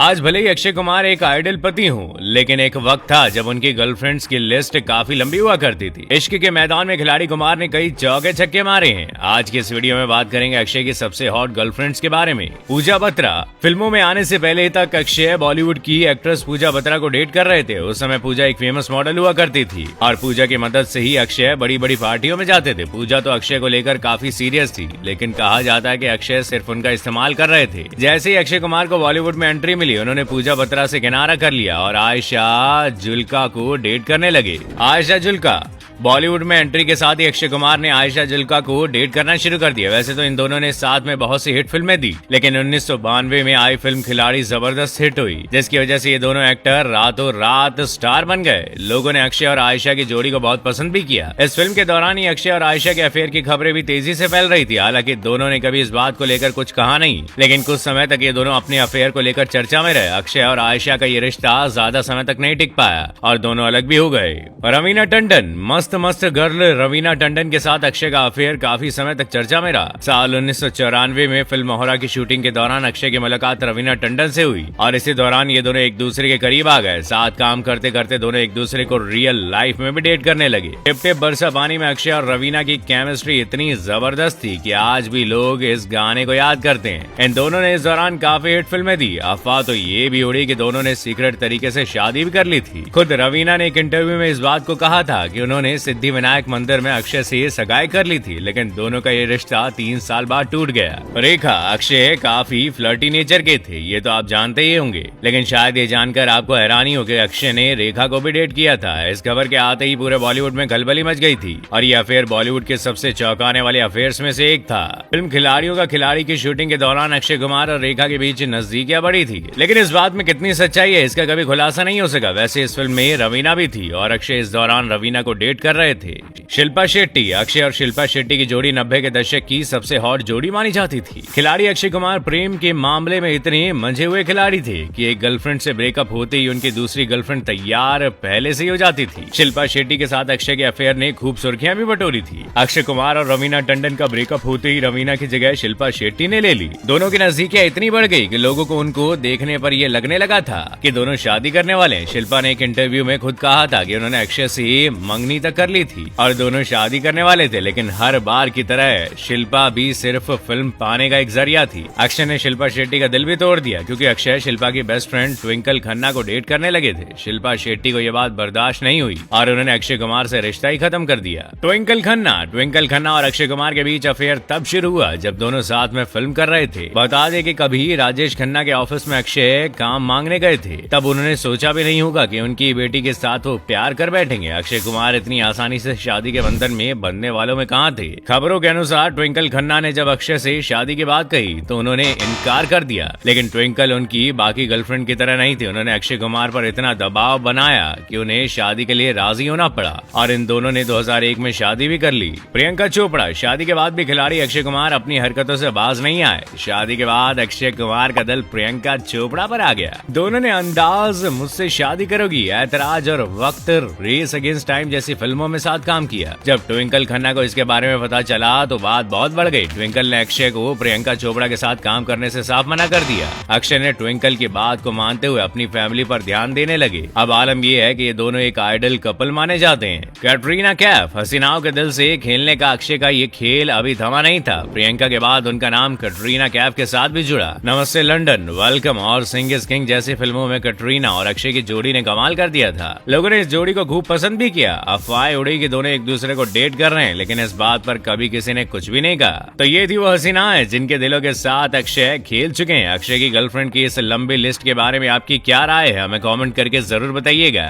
आज भले ही अक्षय कुमार एक आइडल पति हो, लेकिन एक वक्त था जब उनकी गर्लफ्रेंड्स की लिस्ट काफी लंबी हुआ करती थी। इश्क के मैदान में खिलाड़ी कुमार ने कई चौके छक्के मारे हैं। आज के इस वीडियो में बात करेंगे अक्षय की सबसे हॉट गर्लफ्रेंड्स के बारे में। पूजा बत्रा। फिल्मों में आने से पहले तक अक्षय बॉलीवुड की एक्ट्रेस पूजा बत्रा को डेट कर रहे थे। उस समय पूजा एक फेमस मॉडल हुआ करती थी और पूजा की मदद से ही अक्षय बड़ी बड़ी पार्टियों में जाते थे। पूजा तो अक्षय को लेकर काफी सीरियस थी, लेकिन कहा जाता है कि अक्षय सिर्फ उनका इस्तेमाल कर रहे थे। जैसे ही अक्षय कुमार को बॉलीवुड में एंट्री मिली, उन्होंने पूजा बत्रा से किनारा कर लिया और आयशा जुल्का को डेट करने लगे। आयशा जुल्का। बॉलीवुड में एंट्री के साथ ही अक्षय कुमार ने आयशा जुल्का को डेट करना शुरू कर दिया। वैसे तो इन दोनों ने साथ में बहुत सी हिट फिल्में दी, लेकिन 1992 में आई फिल्म खिलाड़ी जबरदस्त हिट हुई, जिसकी वजह से ये दोनों एक्टर रातों रात स्टार बन गए। लोगों ने अक्षय और आयशा की जोड़ी को बहुत पसंद भी किया। इस फिल्म के दौरान ही अक्षय और आयशा के अफेयर की खबरें भी तेजी से फैल रही थी। हालांकि दोनों ने कभी इस बात को लेकर कुछ कहा नहीं, लेकिन कुछ समय तक ये दोनों अपने अफेयर को लेकर चर्चा में रहे। अक्षय और आयशा का ये रिश्ता ज्यादा समय तक नहीं टिक पाया और दोनों अलग भी हो गए। रवीना टंडन। मस्त मस्त गर्ल रवीना टंडन के साथ अक्षय का अफेयर काफी समय तक चर्चा में रहा। साल 1994 में फिल्म मोहरा की शूटिंग के दौरान अक्षय की मुलाकात रवीना टंडन से हुई और इसी दौरान ये दोनों एक दूसरे के करीब आ गए। साथ काम करते करते दोनों एक दूसरे को रियल लाइफ में भी डेट करने लगे। टिप टिप बरसा पानी में अक्षय और रवीना की केमिस्ट्री इतनी जबरदस्त थी कि आज भी लोग इस गाने को याद करते हैं। इन दोनों ने इस दौरान काफी हिट फिल्में दी। अफवाह तो ये भी उड़ी कि दोनों ने सीक्रेट तरीके से शादी भी कर ली थी। खुद रवीना ने एक इंटरव्यू में इस बात को कहा था कि उन्होंने सिद्धि विनायक मंदिर में अक्षय से सगाई कर ली थी, लेकिन दोनों का ये रिश्ता 3 साल बाद टूट गया। रेखा। अक्षय काफी फ्लर्टी नेचर के थे, ये तो आप जानते ही होंगे, लेकिन शायद ये जानकर आपको हैरानी हो कि अक्षय ने रेखा को भी डेट किया था। इस खबर के आते ही पूरे बॉलीवुड में खलबली मच गई थी और ये अफेयर बॉलीवुड के सबसे चौंकाने वाले अफेयर्स में से एक था। फिल्म खिलाड़ियों का खिलाड़ी की शूटिंग के दौरान अक्षय कुमार और रेखा के बीच नजदीकियां बढ़ी थी, लेकिन इस बात में कितनी सच्चाई है इसका कभी खुलासा नहीं हो सका। वैसे इस फिल्म में रवीना भी थी और अक्षय इस दौरान रवीना को डेट कर रहे थे। शिल्पा शेट्टी। अक्षय और शिल्पा शेट्टी की जोड़ी 90 के दशक की सबसे हॉट जोड़ी मानी जाती थी। खिलाड़ी अक्षय कुमार प्रेम के मामले में इतने मंझे हुए खिलाड़ी थे कि एक गर्लफ्रेंड से ब्रेकअप होते ही उनकी दूसरी गर्लफ्रेंड तैयार पहले से ही हो जाती थी। शिल्पा शेट्टी के साथ अक्षय के अफेयर ने खूब सुर्खियां भी बटोरी थी। अक्षय कुमार और रवीना टंडन का ब्रेकअप होते ही रवीना की जगह शिल्पा शेट्टी ने ले ली। दोनों की नजदीकियां इतनी बढ़ गई कि लोगों को उनको देखने पर यह लगने लगा था कि दोनों शादी करने वाले हैं। शिल्पा ने एक इंटरव्यू में खुद कहा था कि उन्होंने अक्षय से मंगनी तक कर ली थी और दोनों शादी करने वाले थे, लेकिन हर बार की तरह शिल्पा भी सिर्फ फिल्म पाने का एक जरिया थी। अक्षय ने शिल्पा शेट्टी का दिल भी तोड़ दिया क्योंकि अक्षय शिल्पा की बेस्ट फ्रेंड ट्विंकल खन्ना को डेट करने लगे थे। शिल्पा शेट्टी को यह बात बर्दाश्त नहीं हुई और उन्होंने अक्षय कुमार से रिश्ता ही खत्म कर दिया। ट्विंकल खन्ना और अक्षय कुमार के बीच अफेयर तब शुरू हुआ जब दोनों साथ में फिल्म कर रहे थे। बता दें कि कभी राजेश खन्ना के ऑफिस में अक्षय काम मांगने गए थे, तब उन्होंने सोचा भी नहीं होगा कि उनकी बेटी के साथ वो प्यार कर बैठेंगे। अक्षय कुमार इतनी आसानी से शादी के बंधन में बंधने वालों में कहां थे। खबरों के अनुसार ट्विंकल खन्ना ने जब अक्षय से शादी की बात कही तो उन्होंने इनकार कर दिया, लेकिन ट्विंकल उनकी बाकी गर्लफ्रेंड की तरह नहीं थी। उन्होंने अक्षय कुमार पर इतना दबाव बनाया कि उन्हें शादी के लिए राजी होना पड़ा और इन दोनों ने 2001 में शादी भी कर ली। प्रियंका चोपड़ा। शादी के बाद भी खिलाड़ी अक्षय कुमार अपनी हरकतों से बाज नहीं आए। शादी के बाद अक्षय कुमार का दिल प्रियंका चोपड़ा पर आ गया। दोनों ने अंदाज, मुझसे शादी करोगी, ऐतराज और वक्त, रेस अगेंस्ट टाइम जैसी फिल्मों में साथ काम किया। जब ट्विंकल खन्ना को इसके बारे में पता चला तो बात बहुत बढ़ गई। ट्विंकल ने अक्षय को प्रियंका चोपड़ा के साथ काम करने से साफ मना कर दिया। अक्षय ने ट्विंकल की बात को मानते हुए अपनी फैमिली पर ध्यान देने लगे। अब आलम यह है कि ये दोनों एक आइडल कपल माने जाते हैं। कैटरीना कैफ। हसीनाओं के दिल से खेलने का अक्षय का ये खेल अभी थमा नहीं था। प्रियंका के बाद उनका नाम कैटरीना कैफ के साथ भी जुड़ा। नमस्ते लंदन, वेलकम और सिंग इज किंग जैसी फिल्मों में कैटरीना और अक्षय की जोड़ी ने कमाल कर दिया था। लोगों ने इस जोड़ी को खूब पसंद भी किया। अफवाहें उड़ी कि दोनों एक दूसरे को डेट कर रहे हैं, लेकिन इस बात पर कभी किसी ने कुछ भी नहीं कहा। तो ये थी वो हसीनाएं जिनके दिलों के साथ अक्षय खेल चुके हैं। अक्षय की गर्लफ्रेंड की इस लंबी लिस्ट के बारे में आपकी क्या राय है, हमें कमेंट करके जरूर बताइएगा।